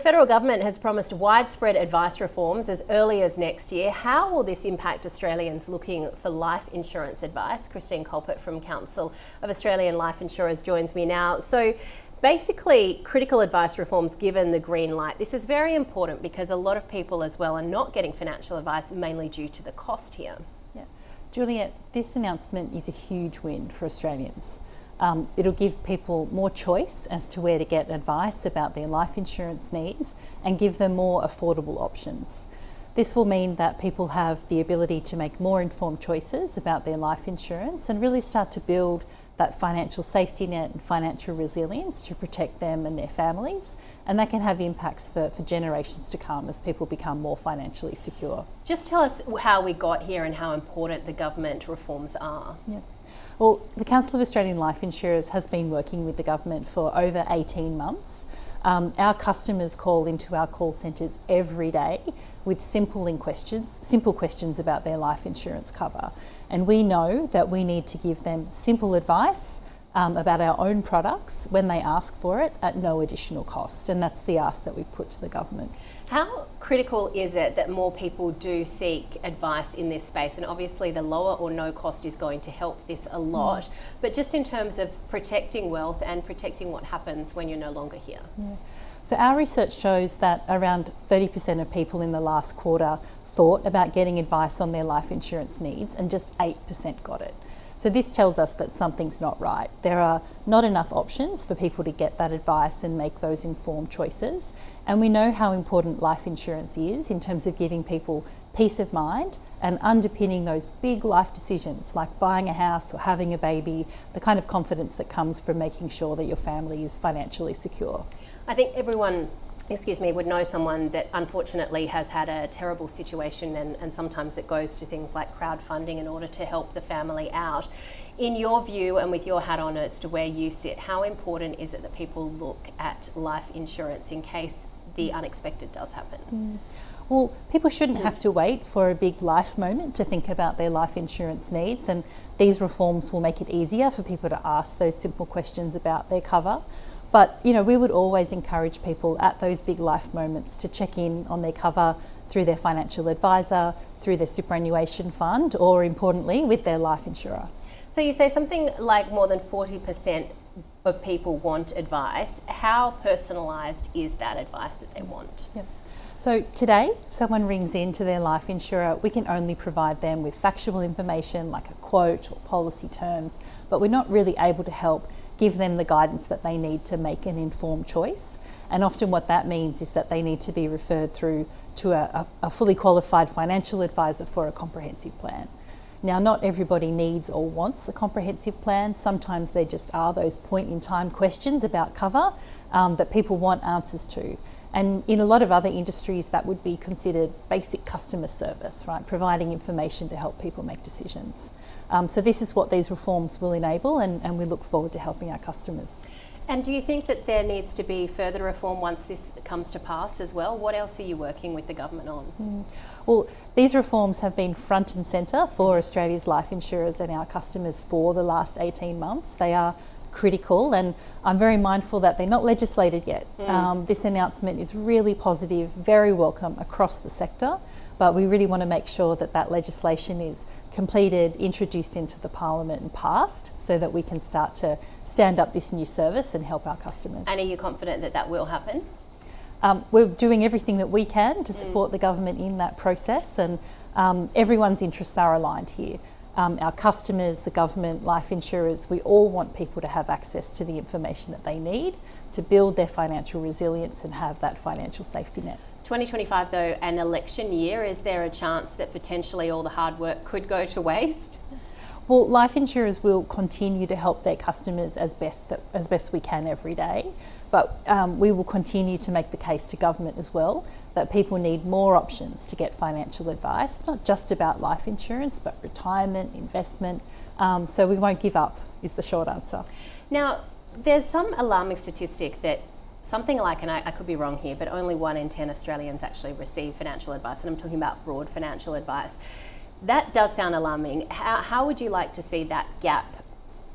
federal government has promised widespread advice reforms as early as next year. How will this impact Australians looking for life insurance advice? Christine Cupitt from Council of Australian Life Insurers joins me now. So basically, critical advice reforms given the green light. This is very important because a lot of people as well are not getting financial advice, mainly due to the cost here. Yeah. Juliet, this announcement is a huge win for Australians. It'll give people more choice as to where to get advice about their life insurance needs and give them more affordable options. This will mean that people have the ability to make more informed choices about their life insurance and really start to build that financial safety net and financial resilience to protect them and their families. And that can have impacts for generations to come as people become more financially secure. Just tell us how we got here and how important the government reforms are. Yeah. Well, the Council of Australian Life Insurers has been working with the government for over 18 months. Our customers call into our call centres every day with simple questions about their life insurance cover. And we know that we need to give them simple advice about our own products when they ask for it at no additional cost. And that's the ask that we've put to the government. How critical is it that more people do seek advice in this space? And obviously the lower or no cost is going to help this a lot, but just in terms of protecting wealth and protecting what happens when you're no longer here. Yeah. So our research shows that around 30% of people in the last quarter thought about getting advice on their life insurance needs and just 8% got it. So this tells us that something's not right. There are not enough options for people to get that advice and make those informed choices. And we know how important life insurance is in terms of giving people peace of mind and underpinning those big life decisions like buying a house or having a baby, the kind of confidence that comes from making sure that your family is financially secure. I think everyone would know someone that unfortunately has had a terrible situation, and sometimes it goes to things like crowdfunding in order to help the family out. In your view and with your hat on as to where you sit, how important is it that people look at life insurance in case the unexpected does happen? Well, people shouldn't have to wait for a big life moment to think about their life insurance needs, and these reforms will make it easier for people to ask those simple questions about their cover. But, we would always encourage people at those big life moments to check in on their cover through their financial advisor, through their superannuation fund, or importantly, with their life insurer. So you say something like more than 40% of people want advice. How personalised is that advice that they want? Yep. So today, if someone rings in to their life insurer, we can only provide them with factual information like a quote or policy terms, but we're not really able to help give them the guidance that they need to make an informed choice. And often what that means is that they need to be referred through to a fully qualified financial advisor for a comprehensive plan. Now, not everybody needs or wants a comprehensive plan. Sometimes there just are those point in time questions about cover that people want answers to. And in a lot of other industries, that would be considered basic customer service, right? Providing information to help people make decisions. So this is what these reforms will enable, and we look forward to helping our customers. And do you think that there needs to be further reform once this comes to pass as well? What else are you working with the government on? Well, these reforms have been front and centre for Australia's life insurers and our customers for the last 18 months. They are critical, and I'm very mindful that they're not legislated yet. This announcement is really positive, very welcome across the sector, but we really want to make sure that that legislation is completed, introduced into the Parliament and passed so that we can start to stand up this new service and help our customers. And are you confident that that will happen? We're doing everything that we can to support the government in that process, and everyone's interests are aligned here. Our customers, the government, life insurers, we all want people to have access to the information that they need to build their financial resilience and have that financial safety net. 2025 though, an election year, is there a chance that potentially all the hard work could go to waste? Well, life insurers will continue to help their customers as best we can every day, but we will continue to make the case to government as well that people need more options to get financial advice, not just about life insurance, but retirement, investment. So we won't give up is the short answer. Now, there's some alarming statistic that something like, and I could be wrong here, but only 1 in 10 Australians actually receive financial advice, and I'm talking about broad financial advice. That does sound alarming. How would you like to see that gap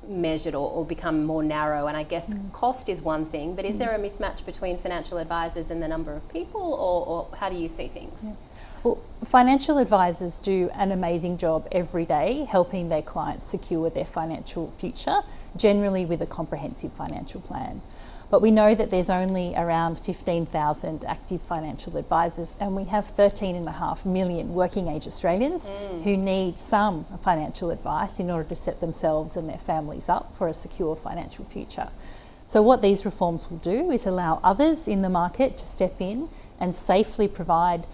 measured or become more narrow? And I guess cost is one thing, but is there a mismatch between financial advisors and the number of people, or how do you see things? Yeah. Well, financial advisors do an amazing job every day helping their clients secure their financial future, generally with a comprehensive financial plan. But we know that there's only around 15,000 active financial advisors, and we have 13.5 million working age Australians who need some financial advice in order to set themselves and their families up for a secure financial future. So what these reforms will do is allow others in the market to step in and safely provide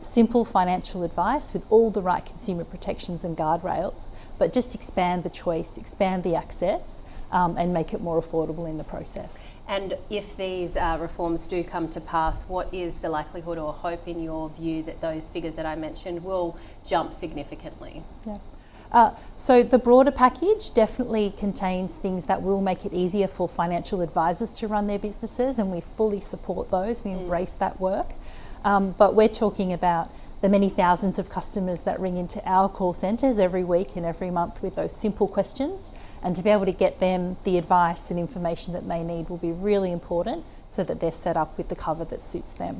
simple financial advice with all the right consumer protections and guardrails, but just expand the choice, expand the access, and make it more affordable in the process. And if these reforms do come to pass, what is the likelihood or hope in your view that those figures that I mentioned will jump significantly? Yeah. So the broader package definitely contains things that will make it easier for financial advisors to run their businesses, and we fully support those. We embrace that work. But we're talking about the many thousands of customers that ring into our call centres every week and every month with those simple questions, and to be able to get them the advice and information that they need will be really important so that they're set up with the cover that suits them.